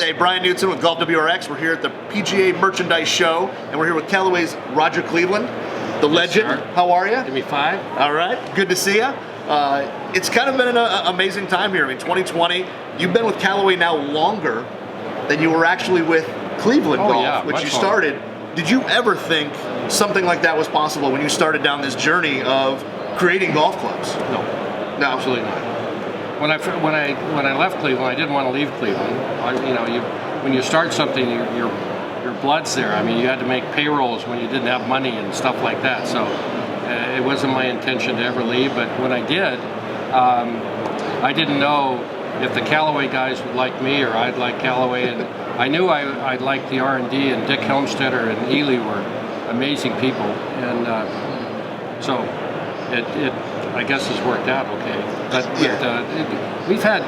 Hey, Brian Newton with GolfWRX. We're here at the PGA Merchandise Show, and we're here with Callaway's Roger Cleveland, the legend. Sir. How are you? Give me 5. All right, good to see you. It's kind of been an amazing time here. I mean, 2020, you've been with Callaway now longer than you were actually with Cleveland Golf, yeah, which you much started. Did you ever think something like that was possible when you started down this journey of creating golf clubs? No, absolutely not. When I left Cleveland, I didn't want to leave Cleveland. When you start something, your blood's there. I mean, you had to make payrolls when you didn't have money and stuff like that. So it wasn't my intention to ever leave. But when I did, I didn't know if the Callaway guys would like me or I'd like Callaway. And I knew I'd like the R&D, and Dick Helmstetter and Ely were amazing people. And so it I guess has worked out okay. But we've had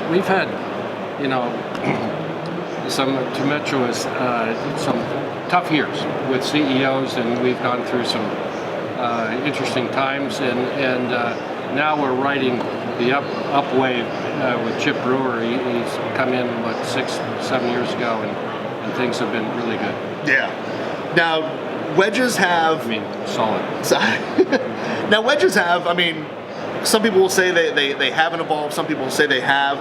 some tumultuous, some tough years with CEOs, and we've gone through some interesting times, and now we're riding the up wave with Chip Brewer. He's come in 6-7 years ago, and things have been really good. Yeah. Now wedges have. Solid. Now wedges have. Some people will say they haven't evolved. Some people will say they have.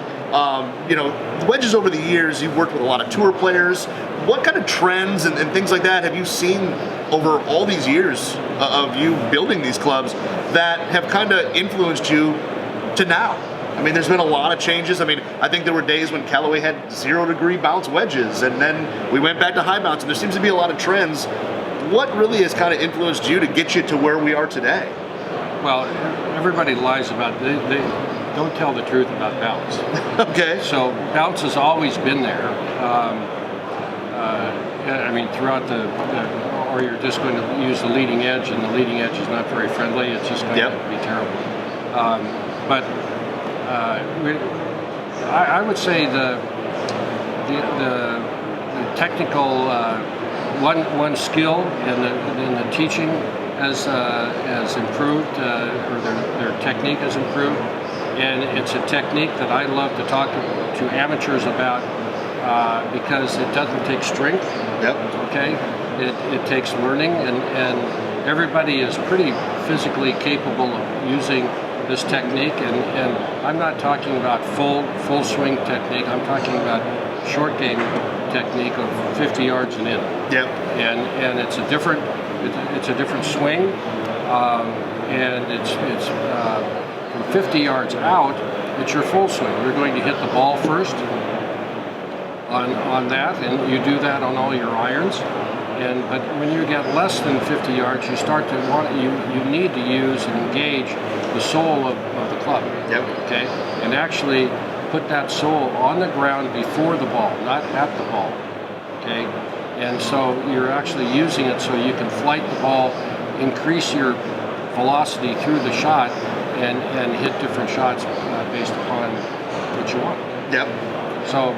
Wedges over the years, you've worked with a lot of tour players. What kind of trends and things like that have you seen over all these years of you building these clubs that have kind of influenced you to now? There's been a lot of changes. I think there were days when Callaway had 0-degree bounce wedges, and then we went back to high bounce, and there seems to be a lot of trends. What really has kind of influenced you to get you to where we are today? Well, everybody lies about they don't tell the truth about bounce. Okay. So bounce has always been there. Throughout or you're just going to use the leading edge, and the leading edge is not very friendly. It's just going to be terrible. I would say the technical one skill in the teaching has improved, or their technique has improved, and it's a technique that I love to talk to amateurs about because it doesn't take strength. Yep. Okay, it takes learning, and everybody is pretty physically capable of using this technique, and I'm not talking about full swing technique. I'm talking about short game technique of 50 yards and in. Yep. And it's a different swing, and it's from 50 yards out. It's your full swing. You're going to hit the ball first on that, and you do that on all your irons. But when you get less than 50 yards, you start to you need to use and engage the sole of the club. Yep. Okay, and actually put that sole on the ground before the ball, not at the ball. Okay, and so you're actually using it so you can flight the ball, increase your velocity through the shot, and hit different shots based upon what you want. Yep. So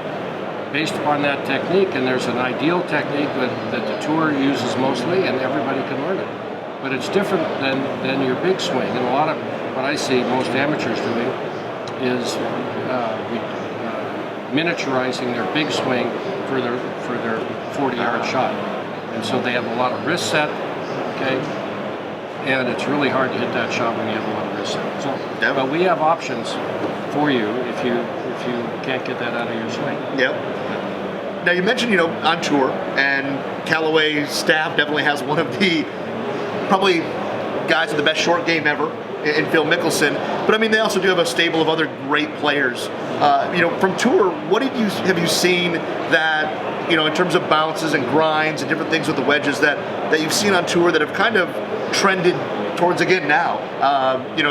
based upon that technique, and there's an ideal technique that the tour uses mostly, and everybody can learn it. But it's different than your big swing, and a lot of what I see most amateurs doing is miniaturizing their big swing for their 40-yard shot, and so they have a lot of wrist set. Okay, and it's really hard to hit that shot when you have a lot of wrist set. So, but we have options for you if you can't get that out of your swing. Yep. Now you mentioned on tour, and Callaway staff definitely has one of the probably guys with the best short game ever in Phil Mickelson. But they also do have a stable of other great players. From tour, what have you seen that in terms of bounces and grinds and different things with the wedges that you've seen on tour that have kind of trended towards again now?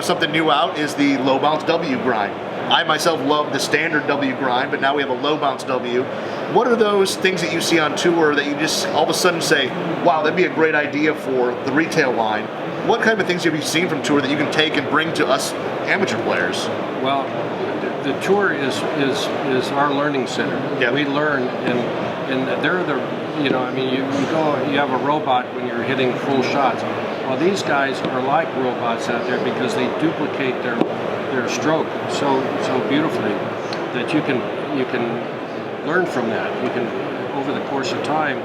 Something new out is the low bounce W grind. I myself love the standard W grind, but now we have a low bounce W. What are those things that you see on tour that you just all of a sudden say, wow, that'd be a great idea for the retail line? What kind of things have you seen from tour that you can take and bring to us amateur players? Well, the tour is our learning center. Yep. We learn, and they're you go, you have a robot when you're hitting full shots. Well, these guys are like robots out there because they duplicate their stroke so beautifully that you can learn from that. You can, over the course of time,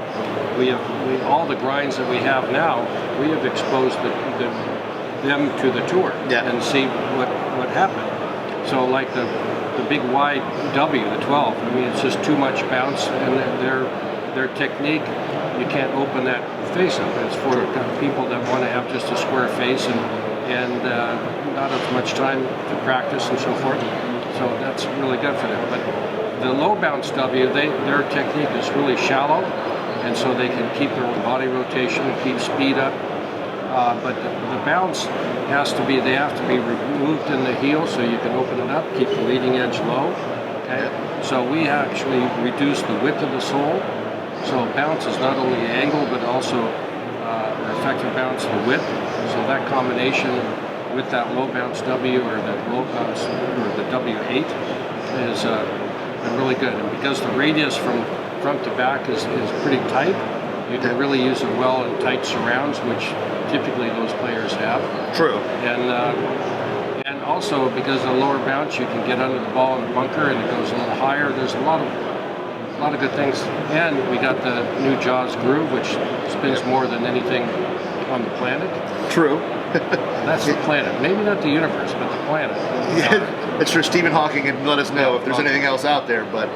all the grinds that we have now, we have exposed them to the tour and see what happened. So like the big wide W, the 12, I mean, it's just too much bounce, and their technique, you can't open that face up. It's for people that want to have just a square face and not as much time to practice and so forth. So that's really good for them. But the low bounce W, their technique is really shallow, and so they can keep their body rotation and keep speed up. But the bounce they have to be removed in the heel so you can open it up, keep the leading edge low. Okay? So we actually reduce the width of the sole. So bounce is not only angle, but also effective bounce the width. So that combination with that low bounce W or the low bounce or the W8 is really good. And because the radius from front to back is pretty tight, you can really use it well in tight surrounds, which typically those players have. True. And also because of the lower bounce, you can get under the ball in the bunker and it goes a little higher. There's a lot of good things. And we got the new Jaws groove, which spins more than anything on the planet. True. That's the planet. Maybe not the universe, but the planet. Yeah, it's true. Stephen Hawking can let us know if there's anything else out there. But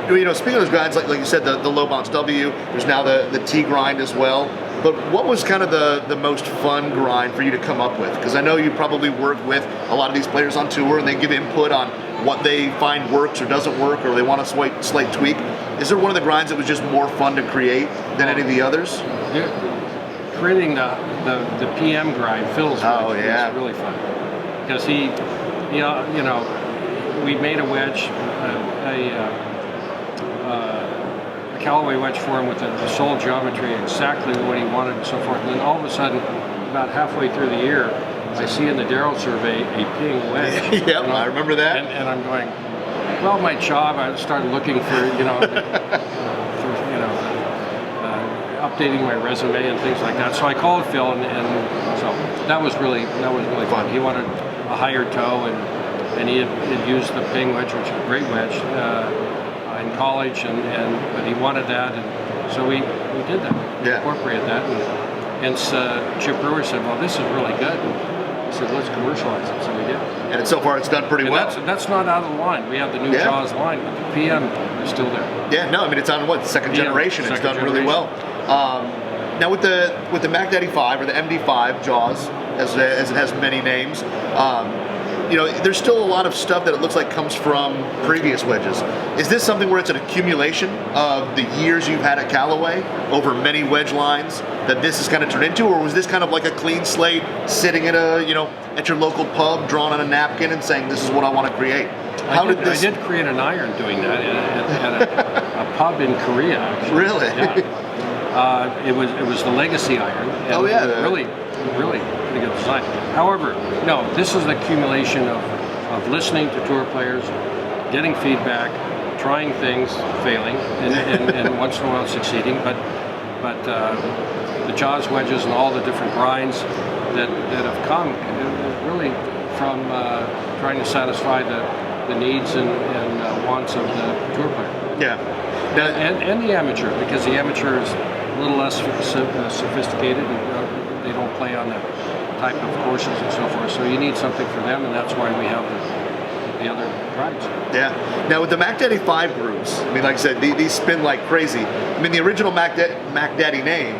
speaking of those grinds, like you said, the low bounce W. There's now the T grind as well. But what was kind of the most fun grind for you to come up with? Because I know you probably work with a lot of these players on tour, and they give input on what they find works or doesn't work, or they want a slight tweak. Is there one of the grinds that was just more fun to create than any of the others? Yeah. Creating the PM grind, Phil's wedge, was really fun because he we made a wedge, a Callaway wedge for him with the sole geometry exactly what he wanted and so forth. And then all of a sudden, about halfway through the year, I see in the Darrell survey a ping wedge. Yep, I remember that. And I'm going, well, my job. I started looking for updating my resume and things like that. So I called Phil, and so that was really fun. He wanted a higher toe, and he had used the ping wedge, which is a great wedge, in college, but he wanted that, and so we did that. We incorporated that, and Chip Brewer said, "Well, this is really good." I said, "Let's commercialize it," so we did. And so far, it's done pretty well. That's not out of the line. We have the new Jaws line, but the PM is still there. Yeah, no, I mean it's on second generation. It's done really well. Now with the Mac Daddy 5 or the MD5 Jaws, as it has many names, there's still a lot of stuff that it looks like comes from previous wedges. Is this something where it's an accumulation of the years you've had at Callaway over many wedge lines that this is kind of turned into, or was this kind of like a clean slate sitting at at your local pub, drawn on a napkin and saying this is what I want to create? I did create an iron doing that at a pub in Korea. Actually. Really? Yeah. It was the Legacy iron. And really pretty good design. However, no, this is an accumulation of listening to tour players, getting feedback, trying things, failing, and once in a while succeeding. But the Jaws wedges and all the different grinds that have come really from trying to satisfy the needs and wants of the tour player. Yeah. Now, and the amateur, because the amateur is a little less sophisticated, and they don't play on the type of courses and so forth. So you need something for them, and that's why we have the other grinds. Yeah. Now with the Mac Daddy 5 grooves, I mean, like I said, these spin like crazy. I mean, the original Mac Daddy name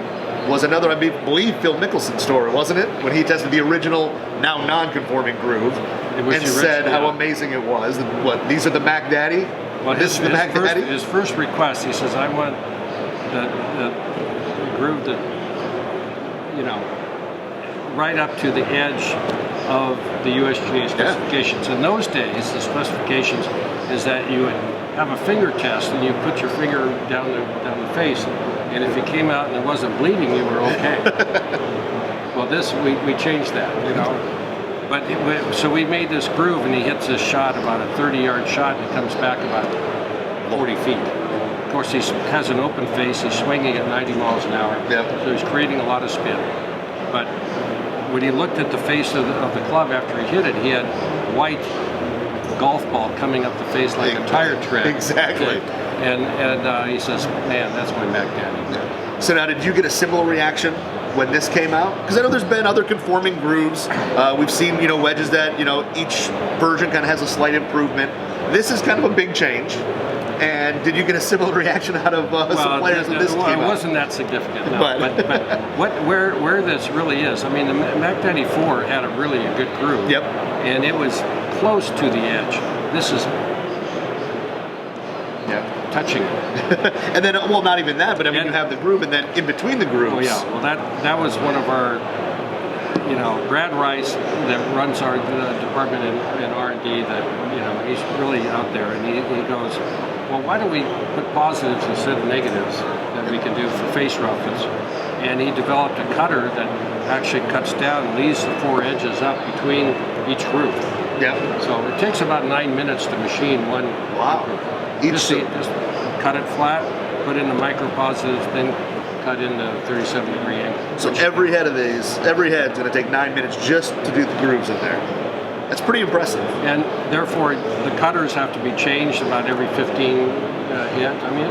was another, I believe, Phil Mickelson story, wasn't it? When he tested the original, now non-conforming groove, and said how amazing it was. What, these are the Mac Daddy? Well, this is the Mac Daddy? His first request, he says, I want the groove that, right up to the edge of the USGA specifications. In those days, the specifications is that you would have a finger test and you put your finger down the face, and if it came out and it wasn't bleeding, you were okay. Well, we changed that, But so we made this groove, and he hits this shot, about a 30-yard shot, and it comes back about 40 feet. Of course, he has an open face. He's swinging at 90 miles an hour, so he's creating a lot of spin. But when he looked at the face of the club after he hit it, he had white golf ball coming up the face like a tire tread. Exactly. And he says, man, that's my Mac Daddy. So now, did you get a similar reaction when this came out? Because I know there's been other conforming grooves. We've seen, wedges that, each version kind of has a slight improvement. This is kind of a big change. And did you get a similar reaction out of some players when this came out? It wasn't that significant, no. But where this really is, I mean, the Mac Daddy 4 had a really good groove. Yep. And it was close to the edge. This is touching it. And then, well, not even that, but I mean, you have the groove, and then in between the grooves. Oh yeah, well that was one of our, Brad Rice, that runs our department in R&D, that, he's really out there, and he goes, well, why don't we put positives instead of negatives that we can do for face roughness? And he developed a cutter that actually cuts down and leaves the 4 edges up between each groove. Yeah. So it takes about 9 minutes to machine one. Wow. Just cut it flat, put in the micro positives, then cut in the 37-degree angle. So every head's going to take 9 minutes just to do the grooves in there. That's pretty impressive. And therefore, the cutters have to be changed about every 15 hits. I mean,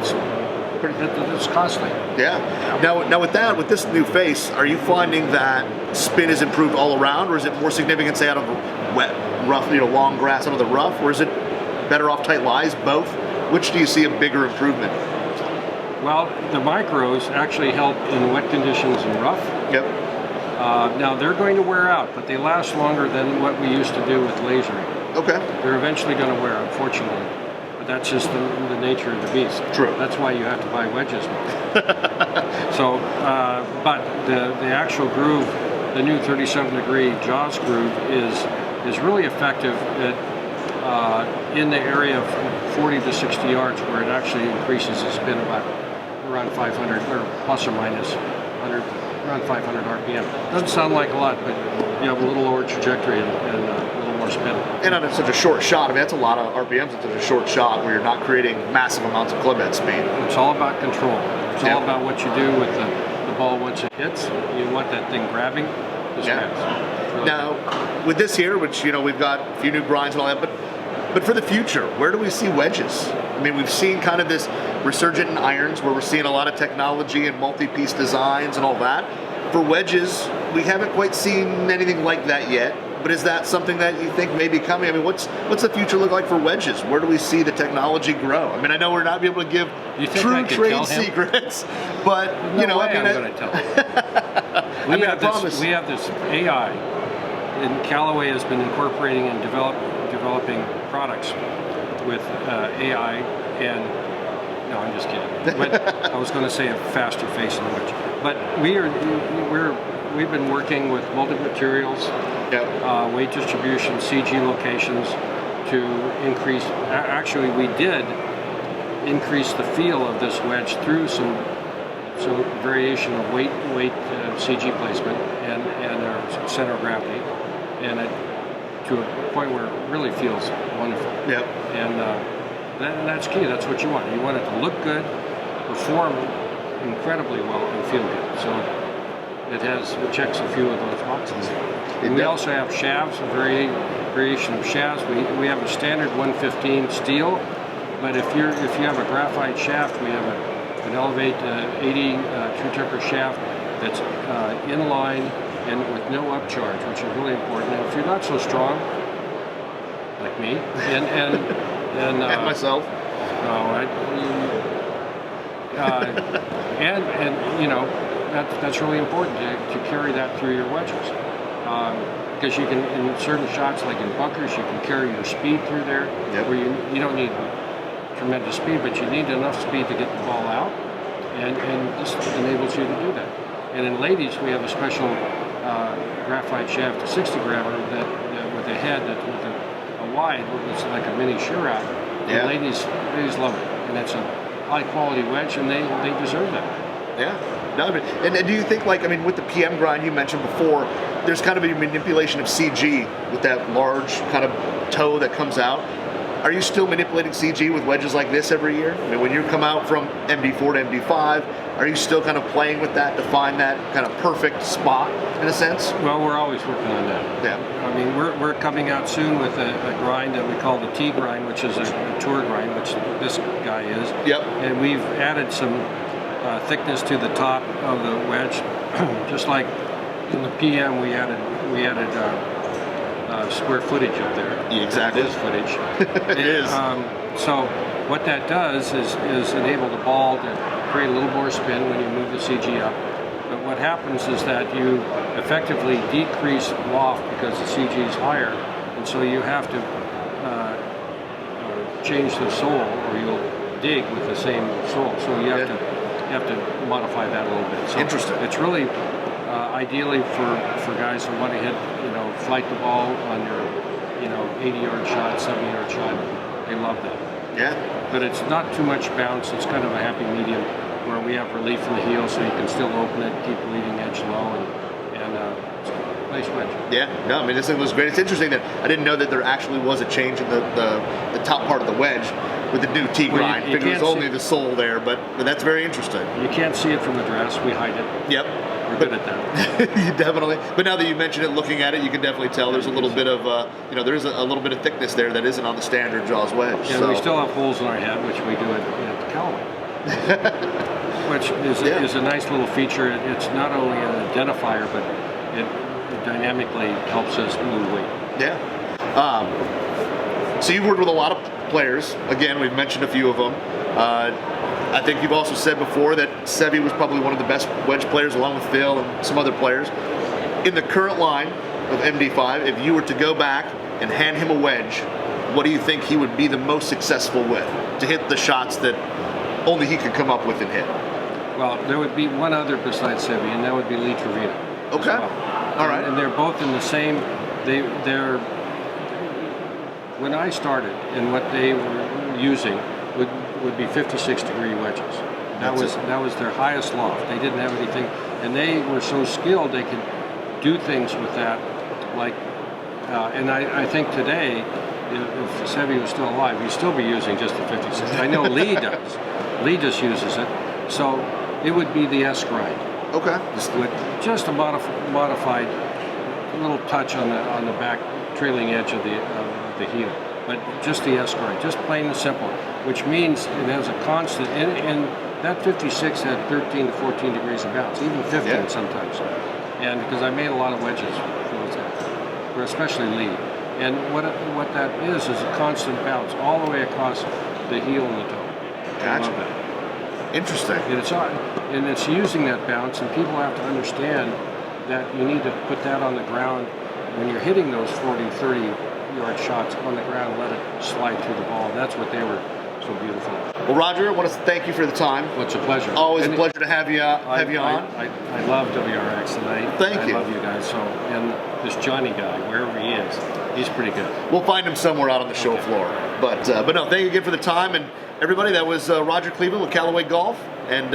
it's costly. Yeah. Now with this new face, are you finding that spin is improved all around, or is it more significant, say, out of wet, rough, long grass out of the rough, or is it better off tight lies? Both? Which do you see a bigger improvement? Well, the micros actually help in wet conditions and rough. Yep. Now they're going to wear out, but they last longer than what we used to do with lasering. Okay. They're eventually going to wear, unfortunately. But that's just the nature of the beast. True. That's why you have to buy wedges now. So, but the actual groove, the new 37-degree Jaws groove is really effective in the area of 40 to 60 yards, where it actually increases the spin about around 500 or plus or minus 100, around 500 RPM. Doesn't sound like a lot, but you have a little lower trajectory and a little more spin. And on such a short shot, I mean, that's a lot of RPMs in such a short shot where you're not creating massive amounts of club head speed. It's all about control. It's all about what you do with the ball once it hits. You want that thing grabbing. Really now, with this here, which, we've got a few new grinds and all that, but for the future, where do we see wedges? I mean, we've seen kind of this resurgent in irons where we're seeing a lot of technology and multi-piece designs and all that. For wedges, we haven't quite seen anything like that yet, but is that something that you think may be coming? I mean, what's the future look like for wedges? Where do we see the technology grow? I mean, I know we're not able to give true trade secrets, but, I'm going to tell him. We have this AI, and Callaway has been incorporating and developing products with AI, and no, I'm just kidding. But I was going to say a faster face in the wedge. But we've been working with multi-materials, weight distribution, CG locations to increase. Actually, we did increase the feel of this wedge through some variation of weight CG placement and our center of gravity, and to a point where it really feels wonderful. Yep. And that's key. That's what you want. You want it to look good, perform incredibly well, and feel good. So it checks a few of those boxes. And we also have shafts, a variation of shafts. We have a standard 115 steel, but if you have a graphite shaft, we have an Elevate 80 true temper shaft that's inline and with no upcharge, which is really important. And if you're not so strong, like me, and myself. No, that's really important to carry that through your wedges, because you can, in certain shots, like in bunkers, you can carry your speed through there, where you don't need tremendous speed, but you need enough speed to get the ball out, and this enables you to do that. And in ladies, we have a special graphite shaft, a 60 grammer that with a head that with a wide, it's like a mini shear out. Yeah. Ladies love it, and it's a high quality wedge, and they deserve that. Yeah. No, and do you think, with the PM grind you mentioned before, there's kind of a manipulation of CG with that large kind of toe that comes out? Are you still manipulating CG with wedges like this every year? I mean, when you come out from MD4 to MD5, are you still kind of playing with that to find that kind of perfect spot in a sense? Well, we're always working on that. Yeah. I mean, we're coming out soon with a grind that we call the T grind, which is a tour grind, which this guy is. Yep. And we've added some thickness to the top of the wedge, just like in the PM we added square footage up there. Yeah, exactly. That is footage. It is. So what that does is enable the ball to create a little more spin when you move the CG up. But what happens is that you effectively decrease loft because the CG is higher, and so you have to change the sole, or you'll dig with the same sole. So you have to modify that a little bit. So interesting. It's really ideally for guys who want to hit, flight the ball on your, 80-yard shot, 70-yard shot. They love that. Yeah. But it's not too much bounce. It's kind of a happy medium where we have relief from the heel, so you can still open it, keep the leading edge low, and nice wedge. Yeah, no, I mean, this thing was great. It's interesting that I didn't know that there actually was a change in the top part of the wedge with the new T grind. You I figured it was only the sole there, but that's very interesting. You can't see it from the dress. We hide it. Yep. We're good at that. You definitely. But now that you mention it, looking at it, you can definitely tell there's a little bit of, there's a little bit of thickness there that isn't on the standard Jaws wedge. And so. We still have holes in our head, which we do at the Callaway. Which is a nice little feature. It's not only an identifier, but it dynamically helps us move weight. Yeah. So you've worked with a lot of players. Again, we've mentioned a few of them. I think you've also said before that Sevy was probably one of the best wedge players, along with Phil and some other players. In the current line of MD5, if you were to go back and hand him a wedge, what do you think he would be the most successful with to hit the shots that only he could come up with and hit? Well, there would be one other besides Sevy, and that would be Lee Trevino. Okay. Well. All right. And they're both in the same. They're. When I started, and what they were using would be 56-degree wedges. That was their highest loft. They didn't have anything, and they were so skilled they could do things with that. Like, and I think today, if Sevy was still alive, he'd still be using just the 56. I know Lee does. Lee just uses it. So it would be the S grind. Okay. With just a modified little touch on the back trailing edge of the heel, but just the S grind, just plain and simple. Which means it has a constant, and that 56 had 13 to 14 degrees of bounce, even 15 sometimes. And because I made a lot of wedges for those guys, or especially Lee. And what that is a constant bounce all the way across the heel and the toe. Gotcha. I love that. Interesting. And it's using that bounce, and people have to understand that you need to put that on the ground when you're hitting those 40, 30-yard shots on the ground, let it slide through the ball. That's what they were so beautiful. Well, Roger, I want to thank you for the time. Well, it's a pleasure. Always a pleasure to have you on. I love WRX, and I love you guys. So, and this Johnny guy, wherever he is, he's pretty good. We'll find him somewhere out on the show floor. But no, thank you again for the time. And everybody, that was Roger Cleveland with Callaway Golf. And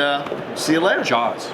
see you later. Jaws.